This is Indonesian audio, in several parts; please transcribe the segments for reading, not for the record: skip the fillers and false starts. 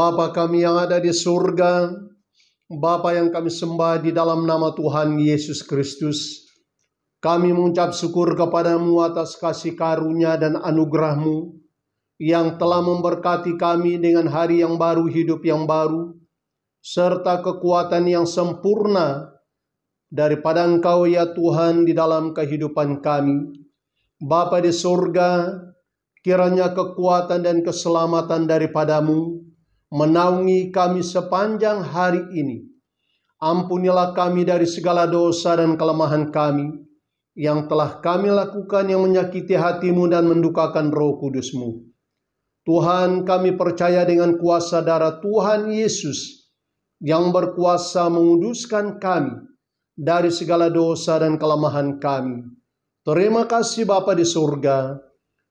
Bapa kami yang ada di surga, Bapa yang kami sembah di dalam nama Tuhan Yesus Kristus, kami mengucap syukur kepadamu atas kasih karunia dan anugerah-Mu yang telah memberkati kami dengan hari yang baru, hidup yang baru, serta kekuatan yang sempurna daripada Engkau ya Tuhan di dalam kehidupan kami. Bapa di surga, kiranya kekuatan dan keselamatan daripada-Mu menaungi kami sepanjang hari ini. Ampunilah kami dari segala dosa dan kelemahan kami yang telah kami lakukan yang menyakiti hati-Mu dan mendukakan Roh Kudus-Mu. Tuhan, kami percaya dengan kuasa darah Tuhan Yesus yang berkuasa menguduskan kami dari segala dosa dan kelemahan kami. Terima kasih Bapa di surga.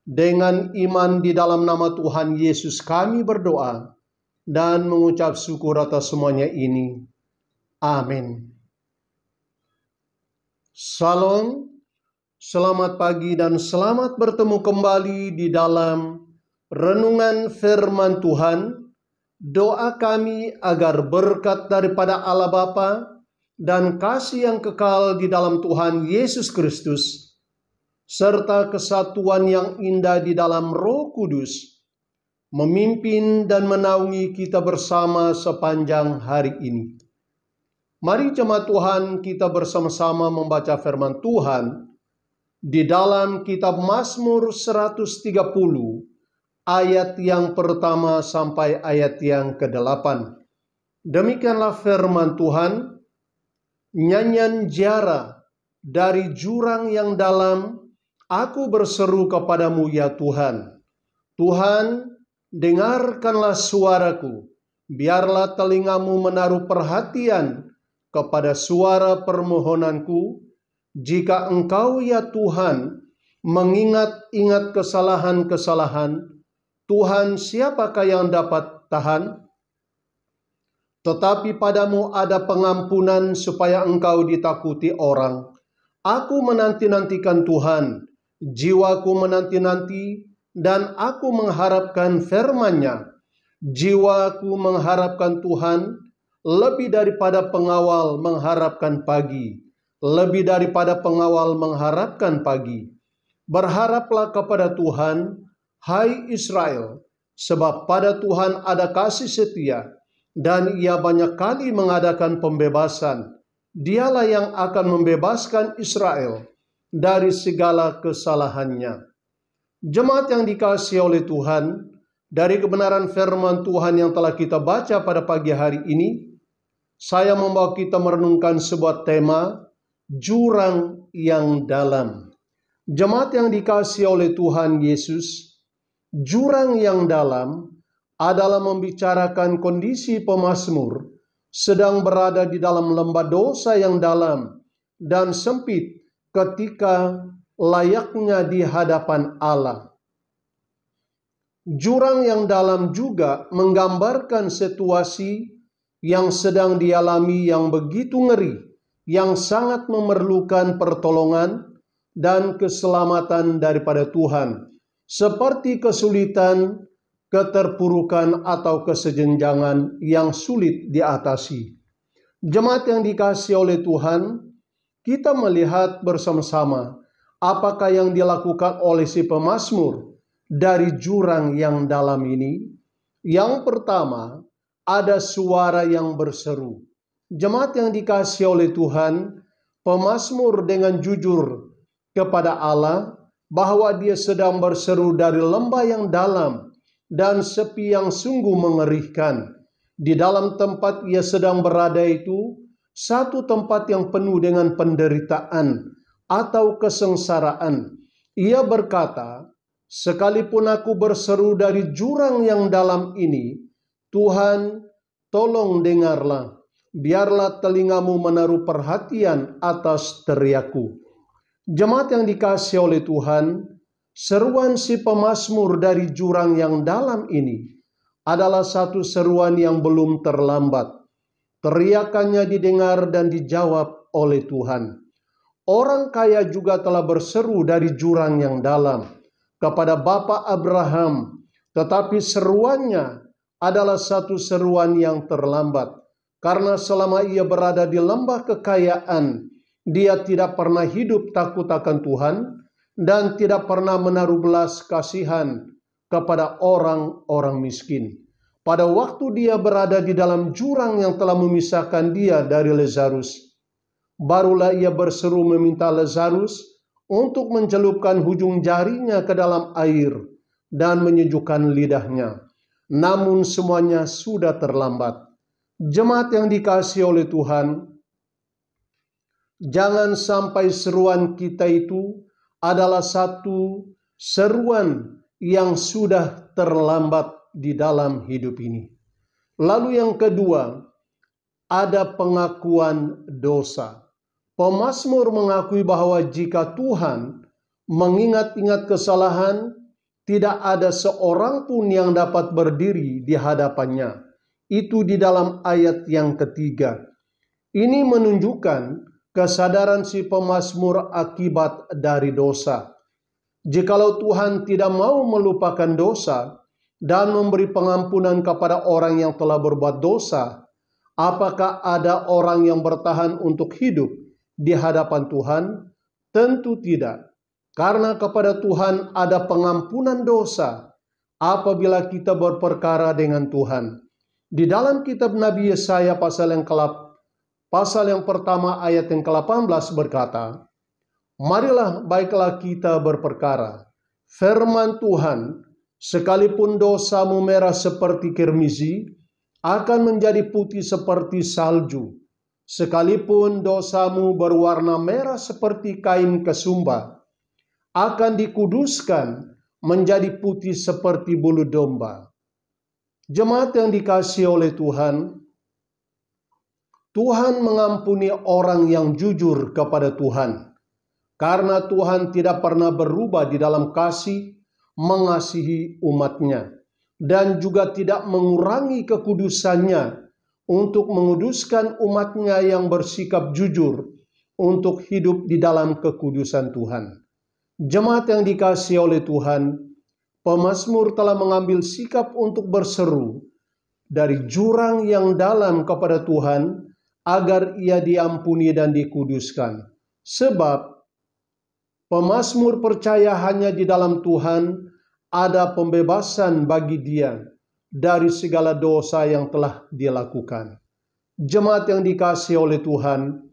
Dengan iman di dalam nama Tuhan Yesus kami berdoa dan mengucap syukur atas semuanya ini. Amin. Salam, selamat pagi dan selamat bertemu kembali di dalam renungan firman Tuhan. Doa kami agar berkat daripada Allah Bapa dan kasih yang kekal di dalam Tuhan Yesus Kristus, serta kesatuan yang indah di dalam Roh Kudus, memimpin dan menaungi kita bersama sepanjang hari ini. Mari jemaat Tuhan, kita bersama-sama membaca firman Tuhan di dalam kitab Mazmur 130 ayat yang pertama sampai ayat yang ke-8. Demikianlah firman Tuhan. Nyanyian jara dari jurang yang dalam, aku berseru kepadamu ya Tuhan. Tuhan, dengarkanlah suaraku, biarlah telingamu menaruh perhatian kepada suara permohonanku. Jika Engkau ya Tuhan mengingat-ingat kesalahan-kesalahan, Tuhan, siapakah yang dapat tahan? Tetapi padamu ada pengampunan supaya Engkau ditakuti orang. Aku menanti-nantikan Tuhan, jiwaku menanti-nanti, dan aku mengharapkan firman-Nya. Jiwaku mengharapkan Tuhan lebih daripada pengawal mengharapkan pagi, lebih daripada pengawal mengharapkan pagi. Berharaplah kepada Tuhan, hai Israel, sebab pada Tuhan ada kasih setia, dan Ia banyak kali mengadakan pembebasan. Dialah yang akan membebaskan Israel dari segala kesalahannya. Jemaat yang dikasihi oleh Tuhan, dari kebenaran firman Tuhan yang telah kita baca pada pagi hari ini, saya membawa kita merenungkan sebuah tema, jurang yang dalam. Jemaat yang dikasihi oleh Tuhan Yesus, jurang yang dalam adalah membicarakan kondisi pemazmur sedang berada di dalam lembah dosa yang dalam dan sempit ketika layaknya di hadapan Allah. Jurang yang dalam juga menggambarkan situasi yang sedang dialami yang begitu ngeri, yang sangat memerlukan pertolongan dan keselamatan daripada Tuhan, seperti kesulitan, keterpurukan atau kesenjangan yang sulit diatasi. Jemaat yang dikasihi oleh Tuhan, kita melihat bersama-sama apakah yang dilakukan oleh si pemazmur dari jurang yang dalam ini. Yang pertama, ada suara yang berseru. Jemaat yang dikasihi oleh Tuhan, pemazmur dengan jujur kepada Allah bahwa dia sedang berseru dari lembah yang dalam dan sepi yang sungguh mengerikan. Di dalam tempat ia sedang berada itu, satu tempat yang penuh dengan penderitaan atau kesengsaraan. Ia berkata, sekalipun aku berseru dari jurang yang dalam ini, Tuhan, tolong dengarlah. Biarlah telingamu menaruh perhatian atas teriakku. Jemaat yang dikasihi oleh Tuhan, seruan si pemazmur dari jurang yang dalam ini adalah satu seruan yang belum terlambat. Teriakannya didengar dan dijawab oleh Tuhan. Orang kaya juga telah berseru dari jurang yang dalam kepada Bapa Abraham, tetapi seruannya adalah satu seruan yang terlambat. Karena selama ia berada di lembah kekayaan, dia tidak pernah hidup takut akan Tuhan dan tidak pernah menaruh belas kasihan kepada orang-orang miskin. Pada waktu dia berada di dalam jurang yang telah memisahkan dia dari Lazarus, barulah ia berseru meminta Lazarus untuk mencelupkan ujung jarinya ke dalam air dan menyejukkan lidahnya. Namun semuanya sudah terlambat. Jemaat yang dikasihi oleh Tuhan, jangan sampai seruan kita itu adalah satu seruan yang sudah terlambat di dalam hidup ini. Lalu yang kedua, ada pengakuan dosa. Pemazmur mengakui bahwa jika Tuhan mengingat-ingat kesalahan, tidak ada seorang pun yang dapat berdiri di hadapannya. Itu di dalam ayat yang ketiga. Ini menunjukkan kesadaran si pemazmur akibat dari dosa. Jikalau Tuhan tidak mau melupakan dosa dan memberi pengampunan kepada orang yang telah berbuat dosa, apakah ada orang yang bertahan untuk hidup di hadapan Tuhan? Tentu tidak. Karena kepada Tuhan ada pengampunan dosa apabila kita berperkara dengan Tuhan. Di dalam kitab Nabi Yesaya pasal yang pertama ayat yang ke-18 berkata, marilah baiklah kita berperkara. Firman Tuhan, sekalipun dosamu merah seperti kirmizi, akan menjadi putih seperti salju. Sekalipun dosamu berwarna merah seperti kain kesumba, akan dikuduskan menjadi putih seperti bulu domba. Jemaat yang dikasihi oleh Tuhan, Tuhan mengampuni orang yang jujur kepada Tuhan. Karena Tuhan tidak pernah berubah di dalam kasih mengasihi umatnya. Dan juga tidak mengurangi kekudusannya untuk menguduskan umatnya yang bersikap jujur untuk hidup di dalam kekudusan Tuhan. Jemaat yang dikasihi oleh Tuhan, pemazmur telah mengambil sikap untuk berseru dari jurang yang dalam kepada Tuhan agar ia diampuni dan dikuduskan. Sebab pemazmur percaya hanya di dalam Tuhan ada pembebasan bagi dia dari segala dosa yang telah dia lakukan. Jemaat yang dikasihi oleh Tuhan,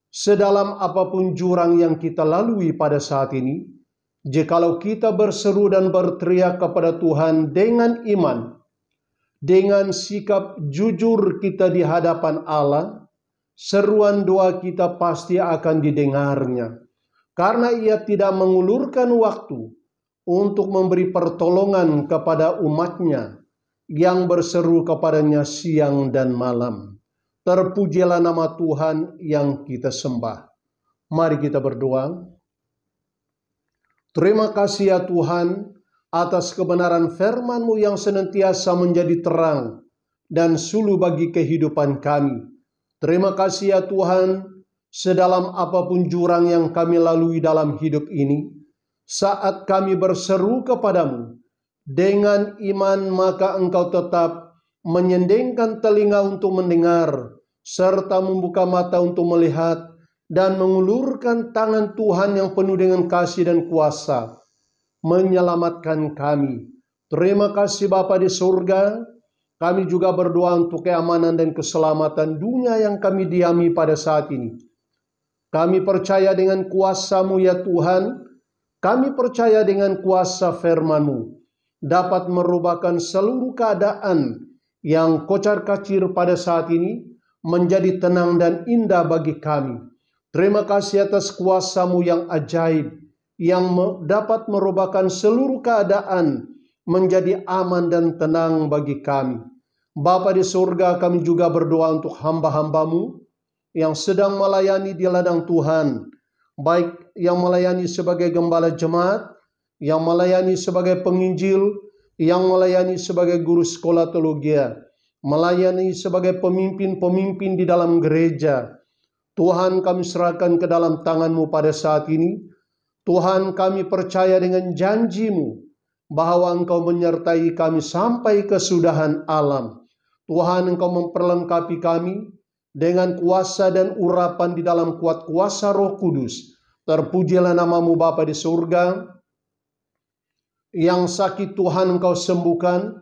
sedalam apapun jurang yang kita lalui pada saat ini, jikalau kita berseru dan berteriak kepada Tuhan dengan iman, dengan sikap jujur kita di hadapan Allah, seruan doa kita pasti akan didengarnya. Karena ia tidak mengulurkan waktu untuk memberi pertolongan kepada umatnya yang berseru kepadanya siang dan malam. Terpujilah nama Tuhan yang kita sembah. Mari kita berdoa. Terima kasih ya Tuhan atas kebenaran firman-Mu yang senantiasa menjadi terang dan suluh bagi kehidupan kami. Terima kasih ya Tuhan, sedalam apapun jurang yang kami lalui dalam hidup ini, saat kami berseru kepadamu dengan iman, maka Engkau tetap menyendengkan telinga untuk mendengar serta membuka mata untuk melihat dan mengulurkan tangan Tuhan yang penuh dengan kasih dan kuasa menyelamatkan kami. Terima kasih Bapa di surga. Kami juga berdoa untuk keamanan dan keselamatan dunia yang kami diami pada saat ini. Kami percaya dengan kuasa-Mu ya Tuhan. Kami percaya dengan kuasa firman-Mu dapat merubahkan seluruh keadaan yang kocar-kacir pada saat ini menjadi tenang dan indah bagi kami. Terima kasih atas kuasa-Mu yang ajaib, yang dapat merubahkan seluruh keadaan menjadi aman dan tenang bagi kami. Bapa di surga, kami juga berdoa untuk hamba-hamba-Mu yang sedang melayani di ladang Tuhan, baik yang melayani sebagai gembala jemaat, yang melayani sebagai penginjil, yang melayani sebagai guru sekolah teologi, melayani sebagai pemimpin-pemimpin di dalam gereja. Tuhan, kami serahkan ke dalam tangan-Mu pada saat ini. Tuhan, kami percaya dengan janji-Mu bahwa Engkau menyertai kami sampai kesudahan alam. Tuhan, Engkau memperlengkapi kami dengan kuasa dan urapan di dalam kuat kuasa Roh Kudus. Terpujilah nama-Mu Bapa di surga. Yang sakit Tuhan Engkau sembuhkan,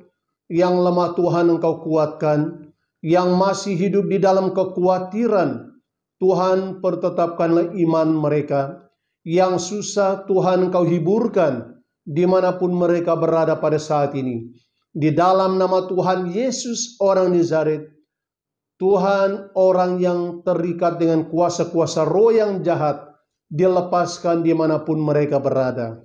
yang lemah Tuhan Engkau kuatkan, yang masih hidup di dalam kekhawatiran, Tuhan pertetapkanlah iman mereka. Yang susah Tuhan Engkau hiburkan dimanapun mereka berada pada saat ini. Di dalam nama Tuhan Yesus orang Nazaret, Tuhan, orang yang terikat dengan kuasa-kuasa roh yang jahat dilepaskan dimanapun mereka berada.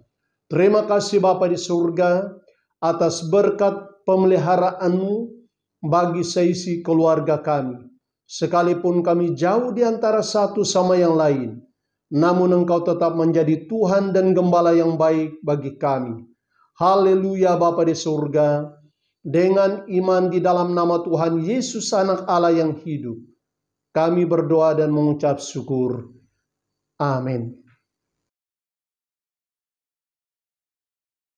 Terima kasih Bapa di surga atas berkat pemeliharaan-Mu bagi seisi keluarga kami. Sekalipun kami jauh di antara satu sama yang lain, namun Engkau tetap menjadi Tuhan dan Gembala yang baik bagi kami. Haleluya Bapa di surga. Dengan iman di dalam nama Tuhan Yesus Anak Allah yang hidup, kami berdoa dan mengucap syukur. Amin.